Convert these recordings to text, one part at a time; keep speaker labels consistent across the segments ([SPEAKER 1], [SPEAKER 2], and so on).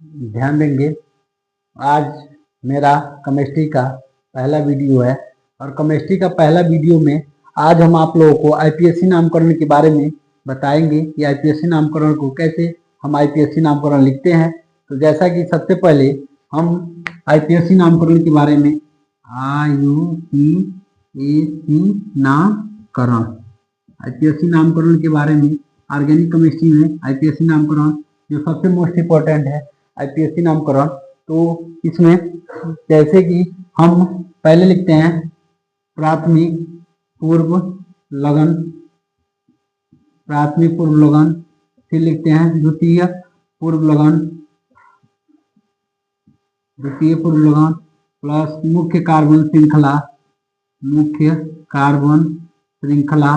[SPEAKER 1] ध्यान देंगे। आज मेरा केमिस्ट्री का पहला वीडियो है और केमिस्ट्री का पहला वीडियो में आज हम आप लोगों को आईपीएससी नामकरण के बारे में बताएंगे कि आईपीएससी नामकरण को कैसे हम आईपीएससी नामकरण लिखते हैं। तो जैसा कि सबसे पहले हम आईपीएससी नामकरण के बारे में आईपीएससी नामकरण के बारे में ऑर्गेनिक केमिस्ट्री में आईपीएससी नामकरण जो सबसे मोस्ट इम्पोर्टेंट है आईपीएससी नामकरण। तो इसमें जैसे कि हम पहले लिखते हैं प्राथमिक पूर्व लगन, फिर लिखते हैं द्वितीय पूर्व लगन प्लस मुख्य कार्बन श्रृंखला,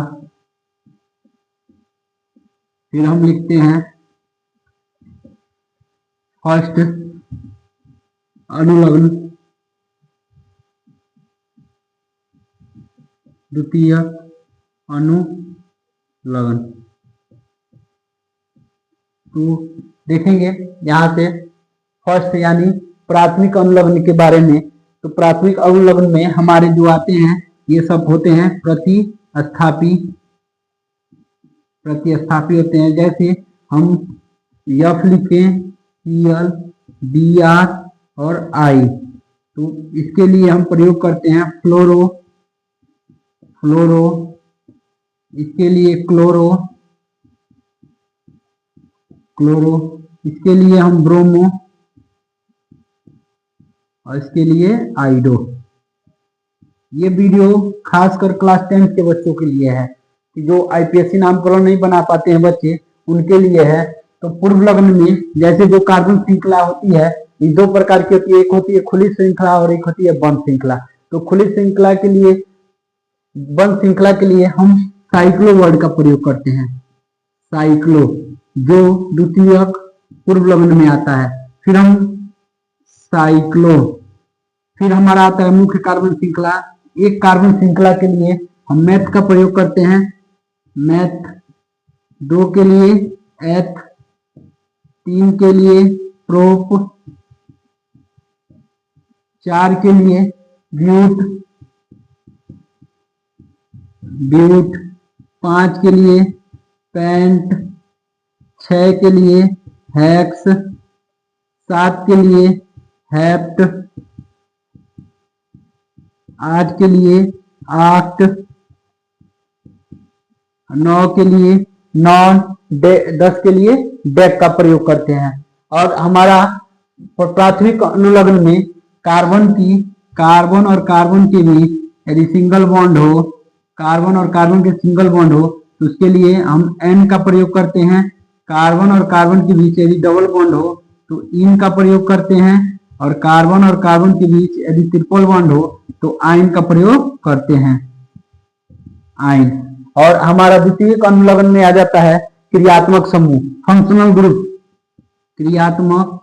[SPEAKER 1] फिर हम लिखते हैं फर्स्ट अनुलग्न, द्वितीय अनुलग्न। तो देखेंगे यहाँ से फर्स्ट यानी प्राथमिक अनुलग्न के बारे में। तो प्राथमिक अनुलग्न में हमारे जो आते हैं ये सब होते हैं प्रतिस्थापी होते हैं। जैसे हम एफ लिखें Cl, Br और I, तो इसके लिए हम प्रयोग करते हैं फ्लोरो, इसके लिए क्लोरो, इसके लिए हम ब्रोमो और इसके लिए आइडो। ये वीडियो खासकर क्लास 10 के बच्चों के लिए है कि जो आईपीएससी नामकरण नहीं बना पाते हैं बच्चे, उनके लिए है। तो पूर्व लग्न में जैसे जो कार्बन श्रृंखला होती है ये दो प्रकार की होती है, एक होती है खुली श्रृंखला और एक होती है बंद श्रृंखला। तो खुली श्रृंखला के लिए, बंद श्रृंखला के लिए हम साइक्लो वर्ड का प्रयोग करते हैं, साइक्लो, जो द्वितीयक पूर्व लग्न में आता है। फिर हम साइक्लो, फिर हमारा आता है मुख्य कार्बन श्रृंखला। एक कार्बन श्रृंखला के लिए हम मैथ का प्रयोग करते हैं, मैथ, दो के लिए एथ, तीन के लिए प्रोप, चार के लिए ब्यूट, पांच के लिए पेंट, छह के लिए हेक्स, सात के लिए हेप्ट, आठ के लिए आक्ट, नौ के लिए नॉन, 10 के लिए डेक का प्रयोग करते हैं। और हमारा प्राथमिक अनुलग्न में कार्बन और कार्बन के बीच यदि सिंगल बॉन्ड हो, कार्बन और कार्बन के सिंगल बॉन्ड हो तो उसके लिए हम एन का प्रयोग करते हैं। कार्बन और कार्बन के बीच यदि डबल बॉन्ड हो तो इन का प्रयोग करते हैं, और कार्बन और कार्बन के बीच यदि ट्रिपल बॉन्ड हो तो आइन का प्रयोग करते हैं, आइन। और हमारा द्वितीय अनुलग्न में आ जाता है क्रियात्मक समूह, फंक्शनल ग्रुप, क्रियात्मक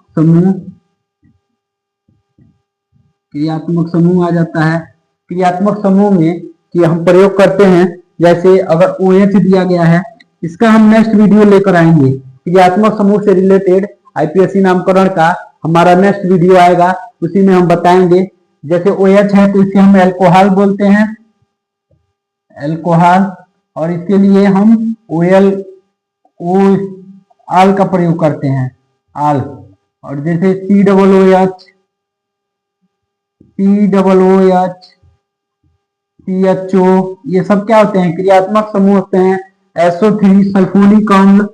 [SPEAKER 1] समूह आ जाता है। क्रियात्मक समूह में कि हम प्रयोग करते हैं, जैसे अगर OH दिया गया है, इसका हम नेक्स्ट वीडियो लेकर आएंगे। क्रियात्मक समूह से रिलेटेड आईपीएससी नामकरण का हमारा नेक्स्ट वीडियो आएगा, उसी में हम बताएंगे। जैसे OH है तो इसे हम एल्कोहल बोलते हैं, एल्कोहल, और इसके लिए हम आल का प्रयोग करते हैं, आल। और जैसे COOH, CHO, ये सब क्या होते हैं, क्रियात्मक समूह होते हैं। SO3 सल्फोनिक अम्ल,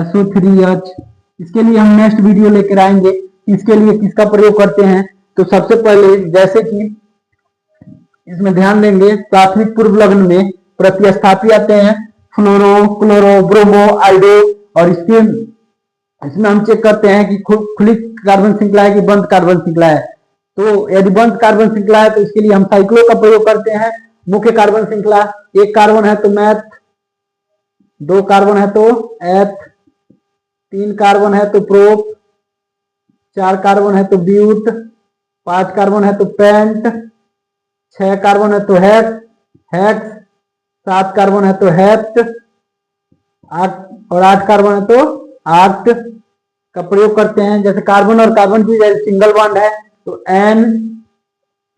[SPEAKER 1] SO3H, इसके लिए हम नेक्स्ट वीडियो लेकर आएंगे, इसके लिए किसका प्रयोग करते हैं। तो सबसे पहले जैसे कि इसमें ध्यान देंगे, प्राथमिक पूर्व लग्न में प्रतिस्थापी आते हैं फ्लोरो, क्लोरो, ब्रोमो, आइडो, और इसमें हम चेक करते हैं कि खुली कार्बन श्रृंखला है कि बंद कार्बन श्रृंखला है। तो यदि बंद कार्बन श्रृंखला है तो इसके लिए हम साइक्लो का प्रयोग करते हैं। मुख्य कार्बन श्रृंखला, एक कार्बन है तो मैथ, दो कार्बन है तो एथ, तीन कार्बन है तो प्रोप, चार कार्बन है तो ब्यूट, पांच कार्बन है तो पेंट, छह कार्बन है तो हेक्स, सात कार्बन है तो हेप्ट, आठ कार्बन है तो आक्ट, का प्रयोग करते हैं। जैसे कार्बन और कार्बन की सिंगल बॉन्ड है तो एन,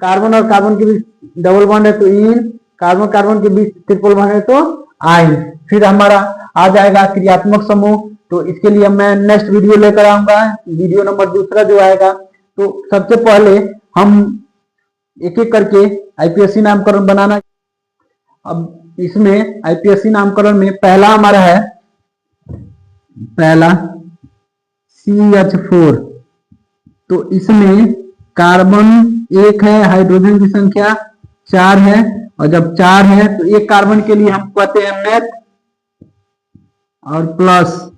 [SPEAKER 1] कार्बन और कार्बन के बीच डबल बॉन्ड है तो इन, कार्बन कार्बन के बीच ट्रिपल बॉन्ड है तो आई। फिर हमारा आ जाएगा क्रियात्मक समूह। तो इसके लिए मैं नेक्स्ट वीडियो लेकर आऊंगा, वीडियो नंबर दूसरा जो आएगा। तो सबसे पहले हम एक एक करके आईपीएससी नामकरण बनाना। अब इसमें आईपीएससी नामकरण में पहला हमारा है, पहला CH4। तो इसमें कार्बन एक है, हाइड्रोजन की संख्या 4 है, और जब 4 है तो एक कार्बन के लिए हम कहते हैं मेथ और प्लस,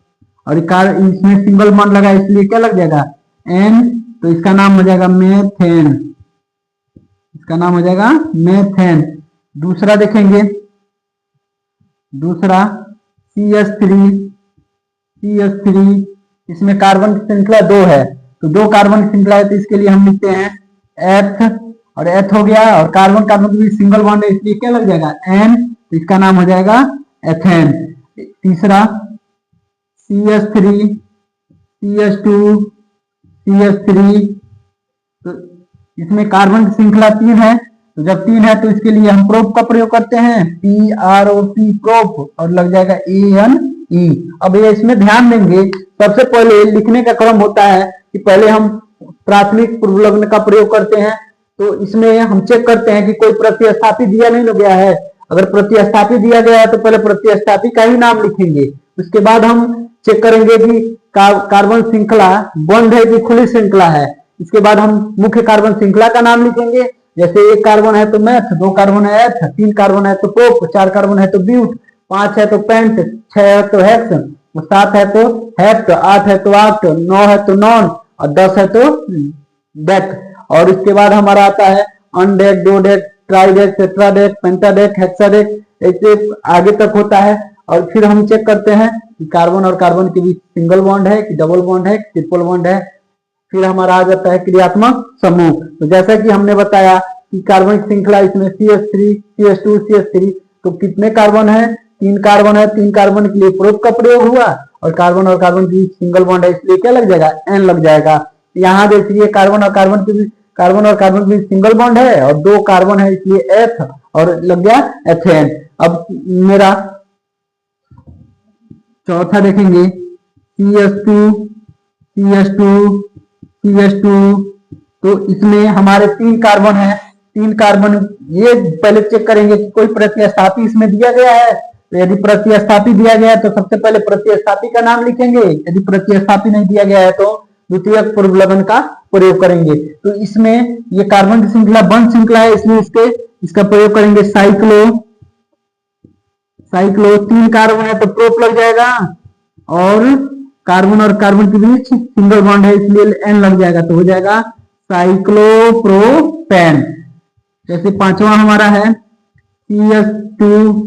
[SPEAKER 1] और इसमें सिंगल बॉन्ड लगा इसलिए क्या लग जाएगा एन, तो इसका नाम हो जाएगा मेथेन, इसका नाम हो जाएगा मेथेन। दूसरा देखेंगे, दूसरा CH3, इसमें कार्बन की श्रृंखला 2 है, तो 2 कार्बन की श्रृंखला है तो इसके लिए हम लिखते हैं एथ, और एथ हो गया, और कार्बन कार्बन के बीच सिंगल बॉन्ड है इसलिए क्या लग जाएगा एन, तो इसका नाम हो जाएगा एथेन। तीसरा CH3, CH2, CH3, तो इसमें कार्बन की श्रृंखला 3 है, तो जब 3 है तो इसके लिए हम प्रोप का प्रयोग करते हैं, PROP प्रोप, और लग जाएगा ANE। अब ये इसमें ध्यान देंगे, सबसे पहले लिखने का क्रम होता है कि पहले हम प्राथमिक पूर्वलग्न का प्रयोग करते हैं। तो इसमें हम चेक करते हैं कि कोई प्रतिस्थापी दिया नहीं गया है। अगर प्रतिस्थापी दिया गया है तो पहले प्रतिस्थापी का ही नाम लिखेंगे, उसके बाद हम चेक करेंगे कि कार्बन श्रृंखला बंद है कि खुली श्रृंखला है। इसके बाद हम मुख्य कार्बन श्रृंखला का नाम लिखेंगे, जैसे 1 कार्बन है तो मैथ, 2 कार्बन है एथ, 3 कार्बन है तो प्रोप, 4 कार्बन है तो ब्यूट, 5 है तो पेंट, 6 है तो हेक्स, 7 है तो हेप्ट, 8 है तो आक्ट, 9 है तो नॉन, और 10 है तो डेक। और इसके बाद हमारा आता है अनडेक, डोडेक, ट्राइडेक, टेट्राडेक, पेंटाडेक, हेक्साडेक, ऐसे आगे तक होता है। और फिर हम चेक करते हैं कि कार्बन और कार्बन के बीच सिंगल बॉन्ड है कि डबल बॉन्ड है कि ट्रिपल बॉन्ड है। फिर हमारा आ जाता है क्रियात्मक समूह। तो जैसा कि हमने बताया कि कार्बन की श्रृंखला इसमें CH3, CH2, CH3, तो कितने कार्बन है 3 कार्बन है, 3 कार्बन के लिए प्रोप का प्रयोग हुआ, और कार्बन के बीच सिंगल बॉन्ड है इसलिए क्या लग जाएगा एन लग जाएगा। यहाँ देखिए कार्बन और कार्बन के बीच सिंगल बॉन्ड है और 2 कार्बन है इसलिए एथ, और लग गया एथेन। अब मेरा चौथा देखेंगे CH2, तो इसमें हमारे 3 कार्बन है, 3 कार्बन, ये पहले चेक करेंगे कि कोई प्रतिस्थापी इसमें दिया गया है। तो यदि प्रतिस्थापी दिया गया है तो सबसे पहले प्रतिस्थापी का नाम लिखेंगे, यदि प्रतिस्थापी नहीं दिया गया है तो द्वितीयक पूर्वलग्न का प्रयोग करेंगे। तो इसमें ये कार्बन की श्रृंखला बंद श्रृंखला है इसलिए इसका प्रयोग करेंगे साइक्लो, 3 कार्बन है तो प्रोप लग जाएगा, और कार्बन के बीच सिंगल बॉन्ड है इसलिए एन लग जाएगा, तो हो जाएगा साइक्लोप्रोपेन। जैसे पांचवा हमारा है CH2,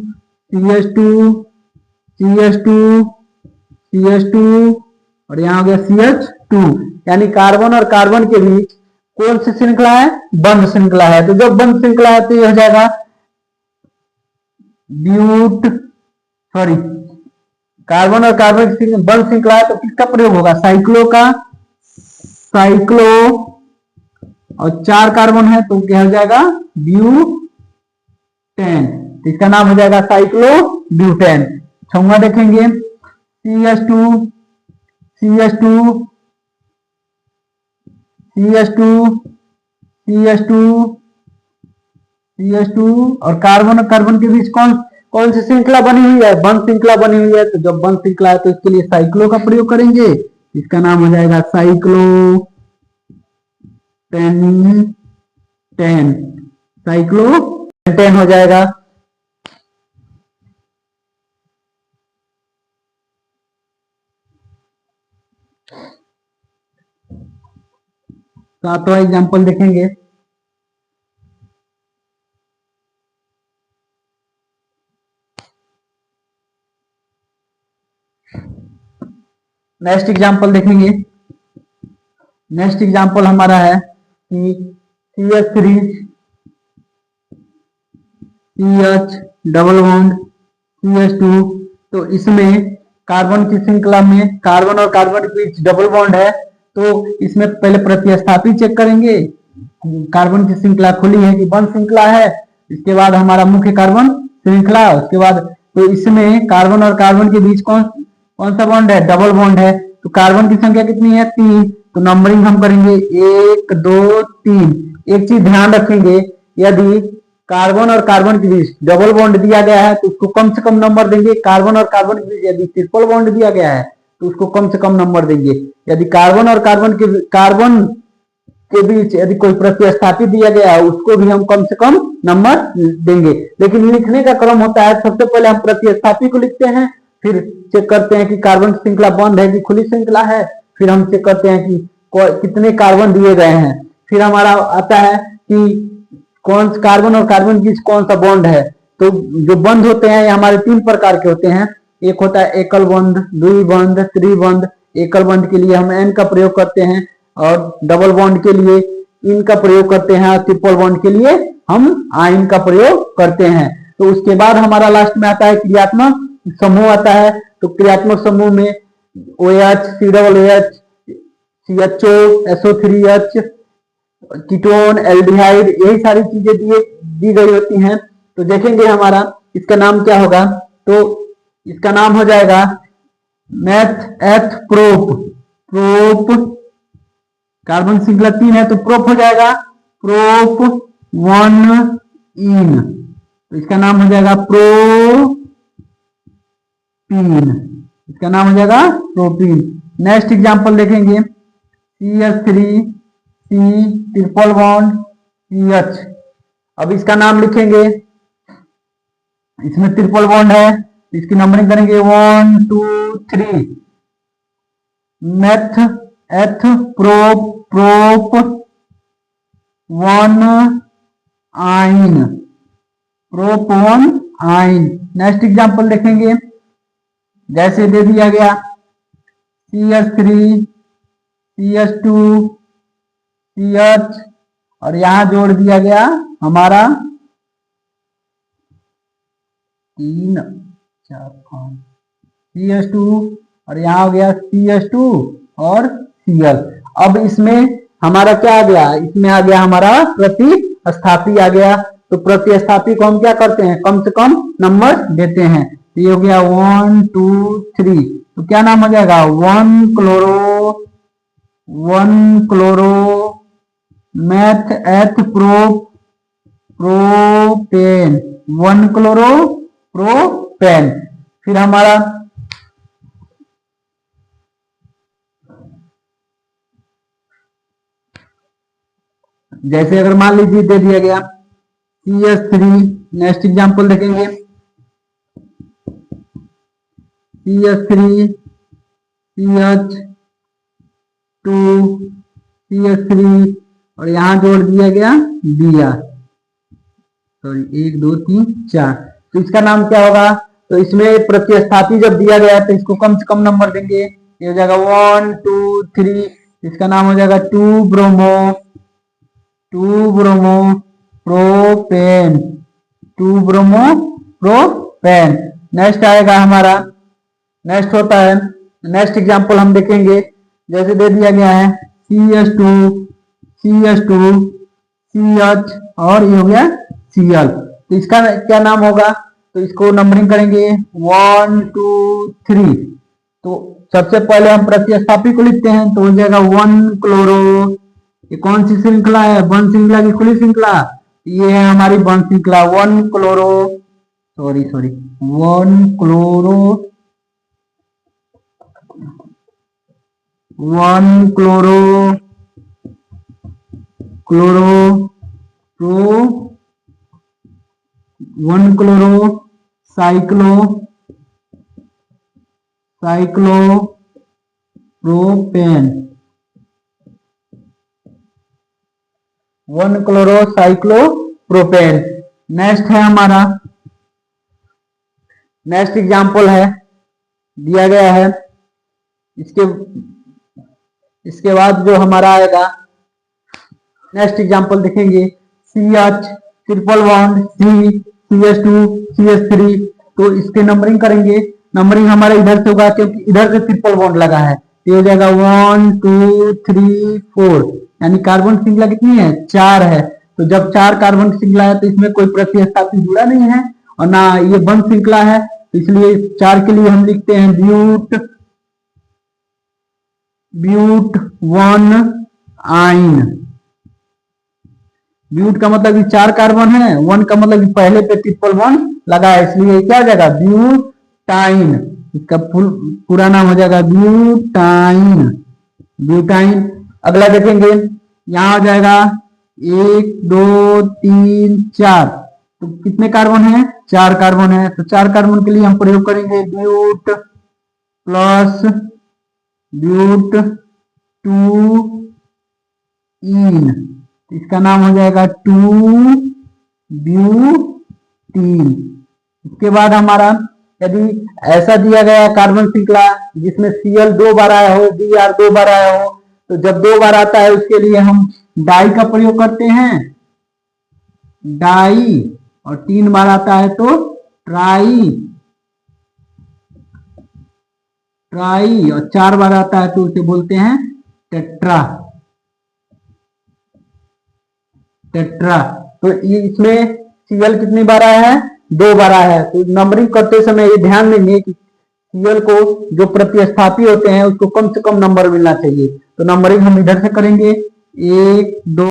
[SPEAKER 1] और यहाँ हो गया CH2, यानी कार्बन और कार्बन के बीच कौन सी श्रृंखला है बंद श्रृंखला है। तो जब बंद श्रृंखला है तो ये हो जाएगा कार्बन और कार्बन की बंद श्रृंखला है तो किसका प्रयोग होगा साइक्लो, और 4 कार्बन है तो क्या हो जाएगा ब्यूटेन, तो इसका नाम हो जाएगा साइक्लो ब्यूटेन। छठवां देखेंगे CH2, और कार्बन के बीच कौन सी श्रृंखला बनी हुई है बंद श्रृंखला बनी हुई है। तो जब बंद श्रृंखला है तो इसके लिए साइक्लो का प्रयोग करेंगे, इसका नाम हो जाएगा साइक्लोपेंटेन हो जाएगा। सातवां एग्जांपल देखेंगे, नेक्स्ट एग्जांपल देखेंगे। नेक्स्ट एग्जांपल हमारा है कि CH3, CH double bond CH2, तो इसमें कार्बन की श्रृंखला में कार्बन और कार्बन के बीच डबल बॉन्ड है, तो इसमें पहले प्रतिस्थापी चेक करेंगे। कार्बन की श्रृंखला खुली है कि बंद श्रृंखला है, इसके बाद हमारा मुख्य कार्बन श्रृंखला, उसके बाद तो इसमें कार्बन और कार्बन के बीच कौन कौन सा बॉन्ड है, डबल बॉन्ड है। तो कार्बन की संख्या कितनी है, 3, तो नंबरिंग हम करेंगे 1 2 3। एक चीज ध्यान रखेंगे, यदि कार्बन और कार्बन के बीच डबल बॉन्ड दिया गया है तो उसको कम से कम नंबर देंगे। कार्बन और कार्बन के बीच यदि ट्रिपल बॉन्ड दिया गया है तो उसको कम से कम नंबर देंगे। यदि कार्बन और कार्बन के बीच यदि कोई प्रतिस्थापी दिया गया है उसको भी हम कम से कम नंबर देंगे। लेकिन लिखने का क्रम होता है, सबसे पहले हम प्रतिस्थापी को लिखते हैं, फिर चेक करते हैं कि कार्बन श्रृंखला बंद है कि खुली श्रृंखला है, फिर हम चेक करते हैं कि कितने कार्बन दिए गए हैं, फिर हमारा आता है कि कौन कार्बन और कार्बन के बीच कौन सा बॉन्ड है। तो जो बंद होते हैं ये हमारे 3 प्रकार के होते हैं। एक होता है एकल बंध, द्विबंध, त्रिबंध। एकल बंध के लिए हम एन का प्रयोग करते हैं और डबल बॉन्ड के लिए इन का प्रयोग करते हैं और ट्रिपल बॉन्ड के लिए हम आइन का प्रयोग करते हैं। तो उसके बाद हमारा लास्ट में आता है क्रियात्मक समूह आता है। तो क्रियात्मक समूह में OH, COOH, CHO, SO3H, ketone, aldehyde, यही सारी चीजें दी गई होती हैं। तो देखेंगे हमारा इसका नाम क्या होगा, तो इसका नाम हो जाएगा मैथ एथ प्रोप। प्रोप कार्बन श्रृंखला 3 है तो प्रोप हो जाएगा प्रोप 1 इन, तो इसका नाम हो जाएगा प्रोपीन। इसका नाम हो जाएगा प्रोपीन। नेक्स्ट एग्जांपल देखेंगे CH3 C triple bond CH। अब इसका नाम लिखेंगे, इसमें ट्रिपल बॉन्ड है, इसकी नंबरिंग करेंगे 1 2 3। मेथ एथ प्रोप प्रोप 1 आइन, प्रोप 1 आइन। नेक्स्ट एग्जांपल देखेंगे, जैसे दे दिया गया CH3 CH2 CH और यहां जोड़ दिया गया हमारा 3 4 5 CH2 और यहां हो गया CH2 और Cl। अब इसमें हमारा क्या आ गया, इसमें आ गया हमारा प्रतिस्थापी आ गया। तो प्रतिस्थापी को हम क्या करते हैं, कम से कम नंबर देते हैं। तो ये हो गया 1 2 3, तो क्या नाम हो जाएगा 1 क्लोरो मैथ एथ प्रोपेन 1 क्लोरो प्रोपेन। फिर हमारा जैसे अगर मान लीजिए दे दिया गया CH3, नेक्स्ट एग्जांपल देखेंगे CH3 CH2 CH3 और यहां जोड़ दिया गया Br, सॉरी 1 2 3 4। तो इसका नाम क्या होगा, तो इसमें प्रतिस्थापी जब दिया गया तो इसको कम से कम नंबर देंगे। ये हो जाएगा 1 2 3, इसका नाम हो जाएगा 2 bromo propane 2 bromo propane. Next आएगा हमारा, नेक्स्ट होता है, नेक्स्ट एग्जांपल हम देखेंगे, जैसे दे दिया गया है CH2 CH और ये हो गया Cl। तो इसका क्या नाम होगा, तो इसको नंबरिंग करेंगे 1 2 3। तो सबसे पहले हम प्रतिस्थापी को लिखते हैं, तो हो जाएगा 1 क्लोरो, ये कौन सी श्रृंखला है, बंद श्रृंखला की खुली श्रृंखला, ये है हमारी बंद श्रृंखला 1 chloro 1 chloro cyclopropane 1 chloro cyclopropane. Next है हमारा, नेक्स्ट एग्जांपल है दिया गया है, इसके बाद जो हमारा आएगा नेक्स्ट एग्जांपल देखेंगे CH triple bond CH2 CH3। तो इसके नंबरिंग करेंगे नंबरिंग हमारा इधर से होगा क्योंकि इधर से ट्रिपल बॉन्ड लगा है, तो ये हो जाएगा 1 2 3 4, यानी कार्बन श्रृंखला कितनी है, 4 है। तो जब 4 कार्बन श्रृंखला है तो इसमें कोई प्रतिस्थापी जुड़ा नहीं है और ना ये बंद श्रृंखला है, तो इसलिए 4 के लिए हम लिखते हैं ब्यूट 1 आइन। ब्यूट का मतलब कि 4 कार्बन है, 1 का मतलब कि पहले पे ट्रिपल बॉन्ड लगा है, इसलिए क्या हो जाएगा ब्यूटाइन। इसका पूरा नाम हो जाएगा ब्यूटाइन। अगला देखेंगे, यहां हो जाएगा 1 2 3 4, तो कितने कार्बन है, 4 कार्बन है। तो 4 कार्बन के लिए हम प्रयोग करेंगे ब्यूट प्लस ब्यूट 2 इन, इसका नाम हो जाएगा 2 ब्यूटीन। इसके बाद हमारा यदि ऐसा दिया गया कार्बन श्रृंखला जिसमें Cl 2 बार आया हो, Br 2 बार आया हो, तो जब 2 बार आता है उसके लिए हम डाई का प्रयोग करते हैं, डाई, और 3 बार आता है तो ट्राई, और 4 बार आता है तो उसे बोलते हैं टेट्रा। तो इसमें Cl कितनी बार आया है, 2 बार आया है। तो नंबरिंग करते समय ये ध्यान देंगे कि Cl को जो प्रतिस्थापी होते हैं उसको कम से कम नंबर मिलना चाहिए। तो नंबरिंग हम इधर से करेंगे 1 2